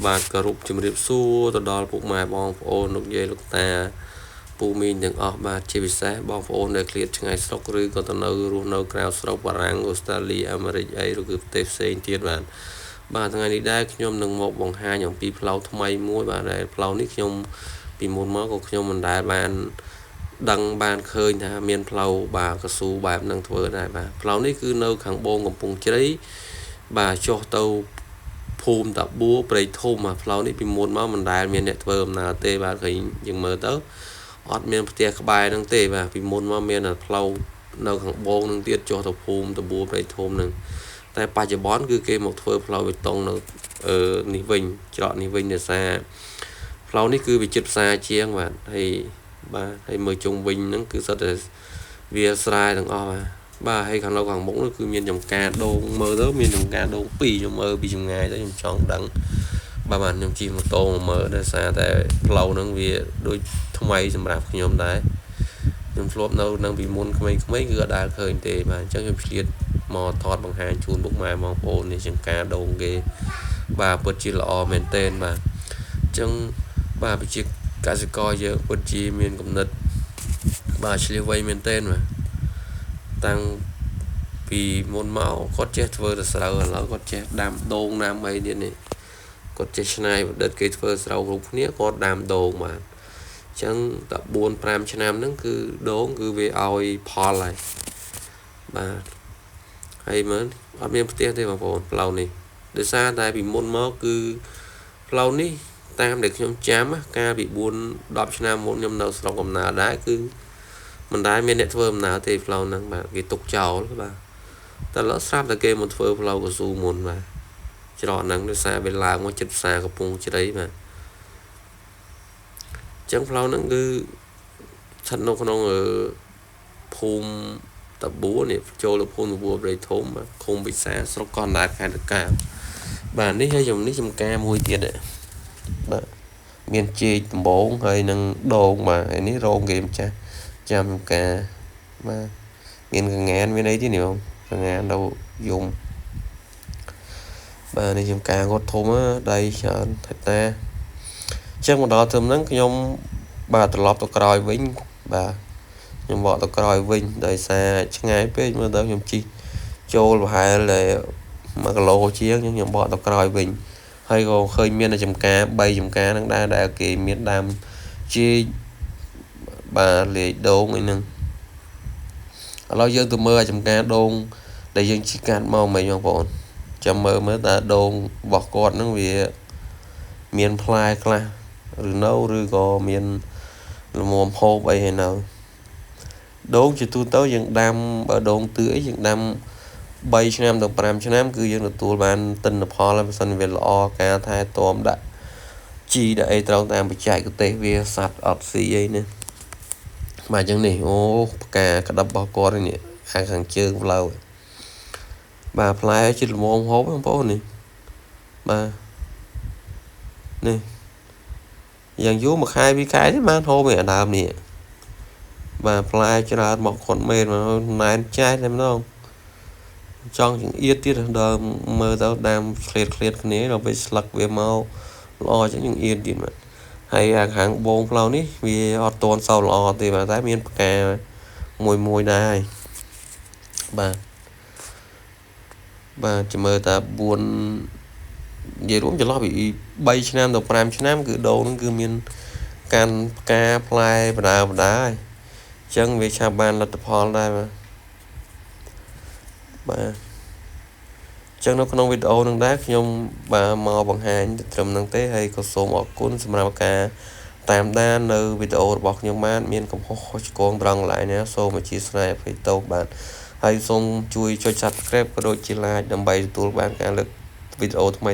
បាទគោរពជំរាបសួរទៅដល់ពុកម៉ែបងប្អូនលោកយាយលោកតាពូមីងទាំងអស់បាទជាពិសេសបងប្អូនដែលឃ្លាតឆ្ងាយស្រុកឬក៏ទៅនៅរស់នៅក្រៅស្រុកបារាំងអូស្ត្រាលីអាមេរិកអីឬគឺប្រទេសផ្សេងទៀតបាទថ្ងៃនេះដែរខ្ញុំនឹងមកបង្ហាញអំពីផ្លូវថ្មីមួយបាទដែលផ្លូវនេះខ្ញុំពីមុនមកក៏ខ្ញុំមិនដែលបានដឹងបានឃើញថាមានផ្លូវបាទកស៊ូបែបហ្នឹងធ្វើដែរបាទផ្លូវនេះគឺនៅខាងបងកំពង់ជ្រៃបាទចុះទៅភូមិតាបួព្រៃធំផ្លូវនេះពីមុនមកមិនដែលមានអ្នកធ្វើដំណើរទេបាទឃើញយើងមើលទៅអត់មានផ្ទះក្បែរហ្នឹងទេបាទពីមុនមកមានតែផ្លូវនៅខាងបងនឹងទៀតចុះទៅភូមិតាបួព្រៃធំហ្នឹងតែបច្ចុប្បន្នគឺគេមកធ្វើផ្លូវបេតុងនៅនេះវិញច្រកនេះវិញដោយសារផ្លូវនេះគឺវាជិតផ្សារជាងបាទហើយមើលជុំវិញហ្នឹងគឺសុទ្ធតែវាស្រែទាំងអស់បាទហើយខាងមុខនោះគឺមានចំការដូងមើលទៅមានចំការដូង2ខ្ញុំមើលពីចម្ងាយទៅខ្ញុំចង់ដឹងបាទខ្ញុំជិះម៉ូតូមកមើលដោយសារតែផ្លូវហ្នឹងវាដូចថ្មីសម្រាប់ខ្ញុំដែរខ្ញុំធ្លាប់នៅនឹងពីមុនក្មេងៗគឺអត់ដែលឃើញទេបាទអញ្ចឹងខ្ញុំឆ្លៀតមកថតបង្ហាញជូនពុកម៉ែបងប្អូននេះចំការដូងគេបាទពិតជាល្អមែនទែនបាទអញ្ចឹងបាទប្រជាកសិករយើងពិតជាមានគំនិតបាទឆ្លៀសវៃមែនទែនបាទតាំងពីមុនមកគាត់ចេះធ្វើតែស្រូវឥឡូវគាត់ចេះដាំដូងដាំអីទៀតនេះគាត់ចេះច្នៃប្រឌិតគេធ្វើស្រូវគ្រប់គ្នាគាត់ដាំដូងបាទអញ្ចឹងតែ4-5ឆ្នាំហ្នឹងគឺដូងគឺវាឲ្យផលហើយបាទហើយមើលអត់មានផ្ទះទេបងប្អូនផ្លូវនេះដោយសារតែពីមុនមកគឺផ្លូវនេះតាមដែលខ្ញុំចាំកាលពី4-10ឆ្នាំមុនខ្ញុំនៅស្រុកកំណើតដែរគឺមិនដែលមានអ្នកធ្វើដំណើរទេផ្លូវហ្នឹងបាទគេទុកចោលបាទតែឥឡូវស្រាប់តែគេមកធ្វើផ្លូវកស៊ូមុនបាទច្រកហ្នឹងដោយសារវាឡើងមកចិត្តផ្សារកំពង់ជ្រៃបាទអញ្ចឹងផ្លូវហ្នឹងគឺស្ថិតនៅក្នុងភូមិតាបួនេះចូលទៅភូមិតាបួព្រៃធំឃុំវិសាស្រុកកណ្ដាលខេត្តតាកែវបាទនេះហើយខ្ញុំនេះចំការមួយទៀតបាទមានចេកដំបងហើយនឹងដូងបាទហើយនេះរោងគេម្ចាស់ចាំការបាទមានកងានមានអីទៀតនេះបងកងាននៅយំបាទនេះចំការគាត់ធំដៃច្រើនថតាអញ្ចឹងមកដល់ត្រឹមហ្នឹងខ្ញុំបាទត្រឡប់ទៅក្រោយវិញបាទខ្ញុំបកទៅក្រោយវិញដោយសារឆ្ងាយពេកមើលទៅខ្ញុំជិះចូលប្រហែល1គីឡូជាងខ្ញុំបកទៅក្រោយវិញហើយក៏ឃើញមានចំការ3ចំការហ្នឹងដែរដែលគេមានដាំជីបាទលេខដូងអីហ្នឹងឥឡូវយើងទៅមើលចំការដូងដែលយើងជិះកាត់មកមិញបងប្អូនចាំមើលតើដូងរបស់គាត់ហ្នឹងវាមានផ្លែខ្លះឬនៅឬក៏មានលំមហូបអីហើយនៅដូងជាទូទៅយើងដាំបើដូងទឿអីយើងដាំ3ឆ្នាំទៅ5ឆ្នាំគឺយើងទទួលបានទិន្នផលហើយបើសិនវាល្អការថែទាំដាក់ជីដាក់អីត្រូវតាមបច្ចេកទេសវាសัตว์អត់ស៊ីអីណាបាទអញ្ចឹងនេះអូផ្កាក្តឹបរបស់គាត់នេះខាងជើងផ្លូវបាទផ្លែជិតល្មមហូបបងប្អូននេះបាទនេះយ៉ាងយូរ1ខែ2ខែទេបានហូបឯដើមនេះបាទផ្លែច្រើនមកគាត់មេនមកណែនចាស់តែម្ដងចង់ចង្អៀតទៀតដល់មើលទៅដាំឃ្លាតគ្នាដល់ពេលស្លឹកវាមកល្អចឹងចង្អៀតទៀតបាទហើយខាងបងផ្លូវនេះវាអត់ទាន់សូវល្អទេបាទតែមានផ្កាមួយដែរបាទចាំមើលតា4និយាយរួមចន្លោះពី3ឆ្នាំទៅ5ឆ្នាំគឺដូងហ្នឹងគឺមានកាន់ផ្កាផ្លែបដាហើយអញ្ចឹងវាឆាប់បានលទ្ធផលដែរបាទអញ្ចឹងនៅក្នុងវីដេអូហ្នឹងដែរខ្ញុំបាទមកបង្ហាញត្រឹមហ្នឹងទេហើយក៏សូមអរគុណសម្រាប់ការតាមដាននៅវីដេអូរបស់ខ្ញុំបានមានកំហុសខុសឆ្គងត្រង់កន្លែងណាសូមអធិស្ឋានអភ័យទោសបាទហើយសូមជួយចុច Subscribe ក៏ដូចជា Like ដើម្បីទទួលបានការលើកវីដេអូថ្មី